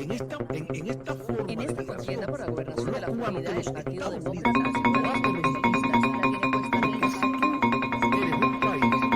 en esta forma En de esta relación contienda por la con gobernación los de la cubanos que Florida, los el Partido Estados Unidos Demócrata asegura que lo los hacen en congresistas la tiene puesta en porque el... si tú eres un país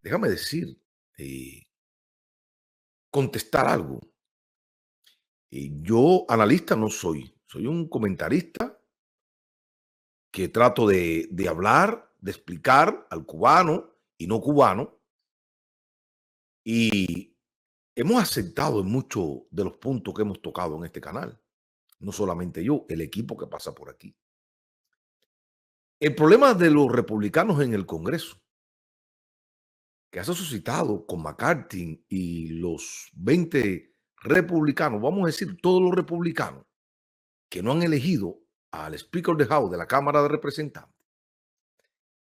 déjame decir, contestar algo. Yo analista no soy, soy un comentarista que trato de hablar, de explicar al cubano y no cubano, y hemos aceptado en muchos de los puntos que hemos tocado en este canal, no solamente yo, el equipo que pasa por aquí. El problema de los republicanos en el Congreso, que ha suscitado con McCarthy y los 20 republicanos, vamos a decir todos los republicanos que no han elegido al Speaker of the House de la Cámara de Representantes.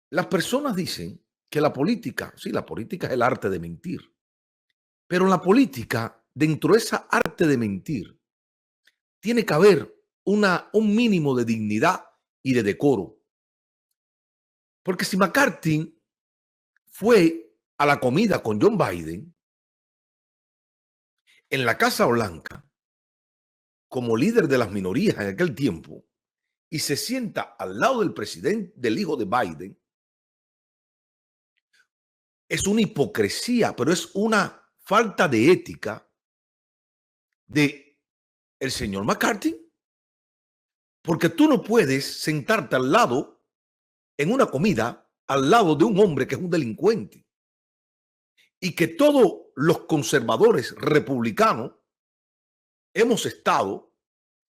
Las personas dicen que la política, sí, la política es el arte de mentir, pero en la política, dentro de esa arte de mentir, tiene que haber un mínimo de dignidad y de decoro. Porque si McCarthy fue a la comida con John Biden en la Casa Blanca como líder de las minorías en aquel tiempo y se sienta al lado del presidente, del hijo de Biden, es una hipocresía, pero es una falta de ética de el señor McCarthy, porque tú no puedes sentarte al lado en una comida al lado de un hombre que es un delincuente y que todos los conservadores republicanos hemos estado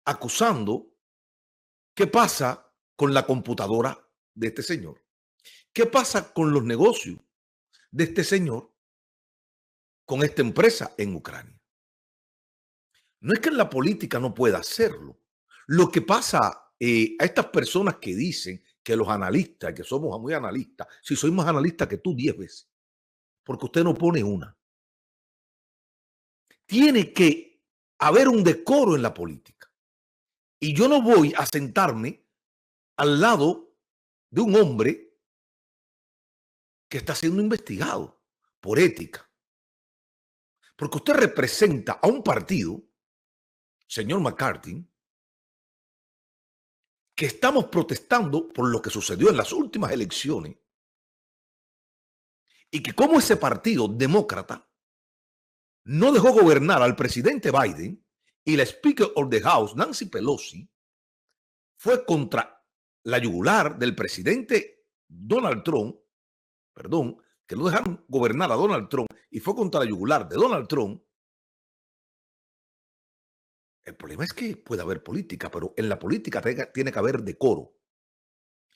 acusando. ¿Qué pasa con la computadora de este señor? ¿Qué pasa con los negocios de este señor con esta empresa en Ucrania? No es que en la política no pueda hacerlo. Lo que pasa a estas personas que dicen que los analistas, que somos muy analistas, si soy más analista que tú 10 veces, porque usted no pone una. Tiene que haber un decoro en la política. Y yo no voy a sentarme al lado de un hombre que está siendo investigado por ética. Porque usted representa a un partido, señor McCarthy, que estamos protestando por lo que sucedió en las últimas elecciones y que como ese partido demócrata no dejó gobernar al presidente Biden y la Speaker of the House, Nancy Pelosi, fue contra la yugular del presidente Donald Trump, perdón, que no dejaron gobernar a Donald Trump y fue contra la yugular de Donald Trump. El problema es que puede haber política, pero en la política tiene que haber decoro.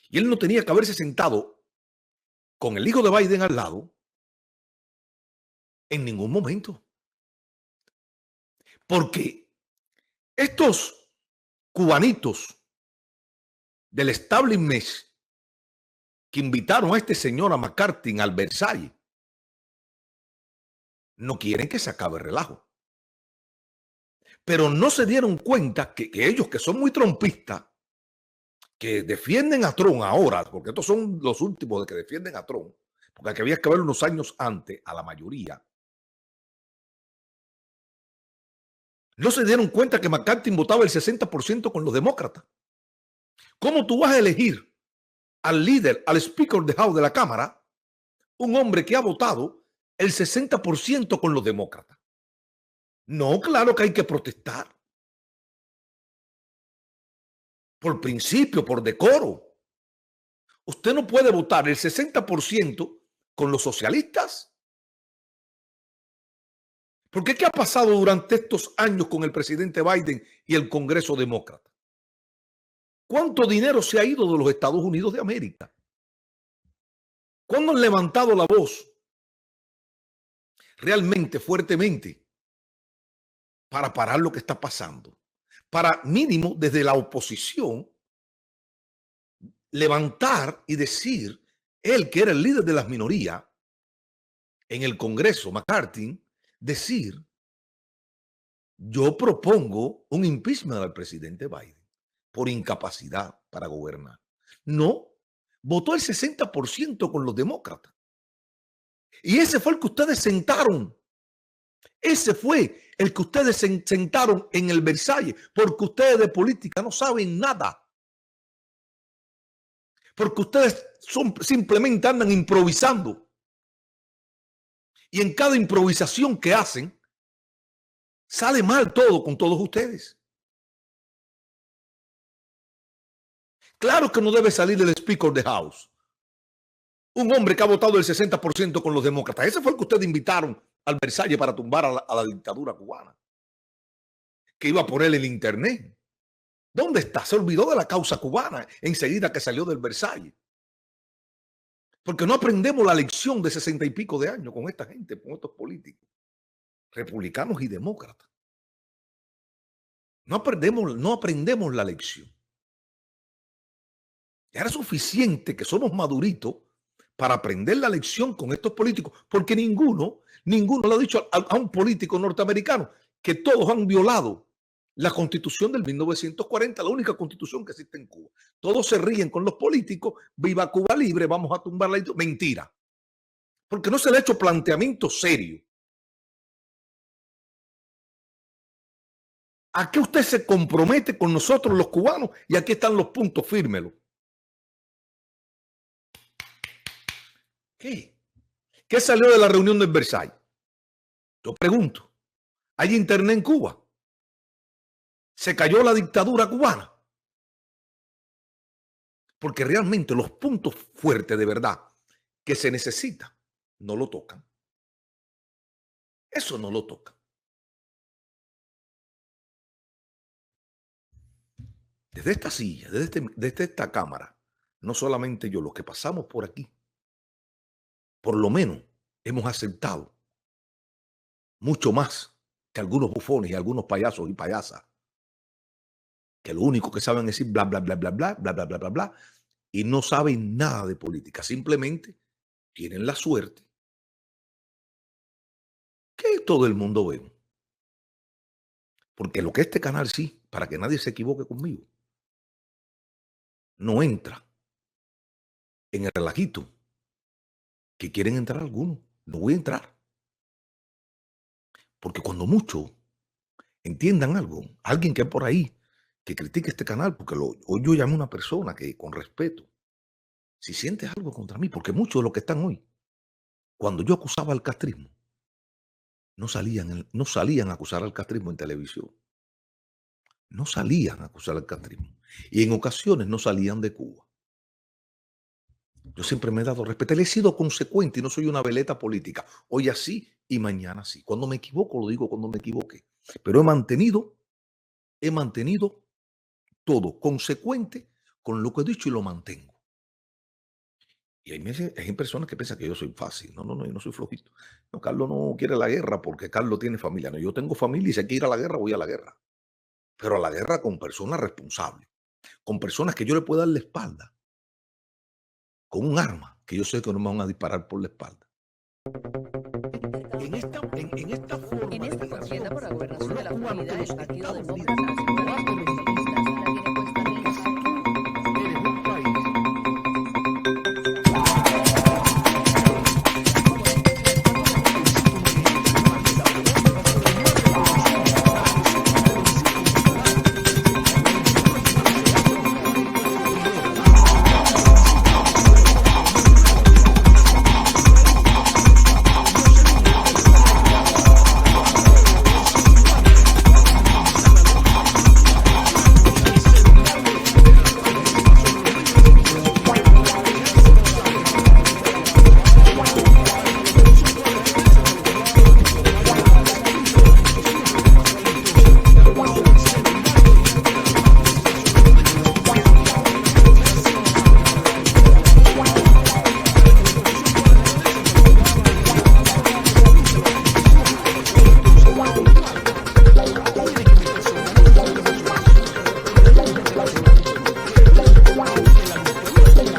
Y él no tenía que haberse sentado con el hijo de Biden al lado en ningún momento. Porque estos cubanitos del establishment que invitaron a este señor a McCarthy al Versalles no quieren que se acabe el relajo. Pero no se dieron cuenta que ellos, que son muy trumpistas, que defienden a Trump ahora, porque estos son los últimos de que defienden a Trump, porque aquí había que ver unos años antes a la mayoría, no se dieron cuenta que McCarthy votaba el 60% con los demócratas. ¿Cómo tú vas a elegir al líder, al Speaker of the House de la Cámara, un hombre que ha votado el 60% con los demócratas? No, claro que hay que protestar. Por principio, por decoro. Usted no puede votar el 60% con los socialistas. Porque ¿qué ha pasado durante estos años con el presidente Biden y el Congreso demócrata? ¿Cuánto dinero se ha ido de los Estados Unidos de América? ¿Cuándo han levantado la voz realmente fuertemente para parar lo que está pasando? Para mínimo desde la oposición levantar y decir, él que era el líder de las minorías en el Congreso, McCarthy, decir, yo propongo un impeachment al presidente Biden por incapacidad para gobernar. No, votó el 60% con los demócratas. Y ese fue el que ustedes sentaron. Ese fue el que ustedes sentaron en el Versalles, porque ustedes de política no saben nada. Porque ustedes simplemente andan improvisando. Y en cada improvisación que hacen, sale mal todo con todos ustedes. Claro que no debe salir el Speaker of the House. Un hombre que ha votado el 60% con los demócratas. Ese fue el que ustedes invitaron al Versalles para tumbar a la dictadura cubana. Que iba a poner el internet. ¿Dónde está? Se olvidó de la causa cubana enseguida que salió del Versalles. Porque no aprendemos la lección de 60 y pico de años con esta gente, con estos políticos, republicanos y demócratas. No aprendemos la lección. Ya era suficiente que somos maduritos para aprender la lección con estos políticos, porque ninguno le ha dicho a un político norteamericano que todos han violado la constitución del 1940, la única constitución que existe en Cuba. Todos se ríen con los políticos, viva Cuba libre, vamos a tumbar la... Mentira, porque no se le ha hecho planteamiento serio. ¿A qué usted se compromete con nosotros los cubanos? Y aquí están los puntos, fírmelos. ¿Qué? ¿Qué salió de la reunión del Versalles? Yo pregunto, ¿hay internet en Cuba? ¿Se cayó la dictadura cubana? Porque realmente los puntos fuertes de verdad que se necesita no lo tocan. Eso no lo tocan. Desde esta silla, desde esta cámara, no solamente yo, los que pasamos por aquí, por lo menos hemos aceptado mucho más que algunos bufones y algunos payasos y payasas, que lo único que saben es decir bla, bla, bla, bla, bla, bla, bla, bla, bla, bla, y no saben nada de política. Simplemente tienen la suerte que todo el mundo ve. Porque lo que este canal sí, para que nadie se equivoque conmigo, no entra en el relajito que quieren entrar algunos. No voy a entrar. Porque cuando mucho entiendan algo, alguien que es por ahí, que critique este canal, porque hoy yo llamé a una persona que con respeto, si sientes algo contra mí, porque muchos de los que están hoy, cuando yo acusaba al castrismo, no salían a acusar al castrismo en televisión. No salían a acusar al castrismo. Y en ocasiones no salían de Cuba. Yo siempre me he dado respeto. Le he sido consecuente y no soy una veleta política. Hoy así y mañana sí. Cuando me equivoco, lo digo cuando me equivoque. Pero he mantenido todo consecuente con lo que he dicho y lo mantengo. Y hay personas que piensan que yo soy fácil. No, yo no soy flojito. No, Carlos no quiere la guerra porque Carlos tiene familia. No, yo tengo familia y si hay que ir a la guerra, voy a la guerra. Pero a la guerra con personas responsables. Con personas que yo le pueda dar la espalda. Con un arma que yo sé que no me van a disparar por la espalda. En esta forma En esta de contienda por la relación gobernación con de los la cubanos Florida, que el los Partido Estados Demócrata Unidos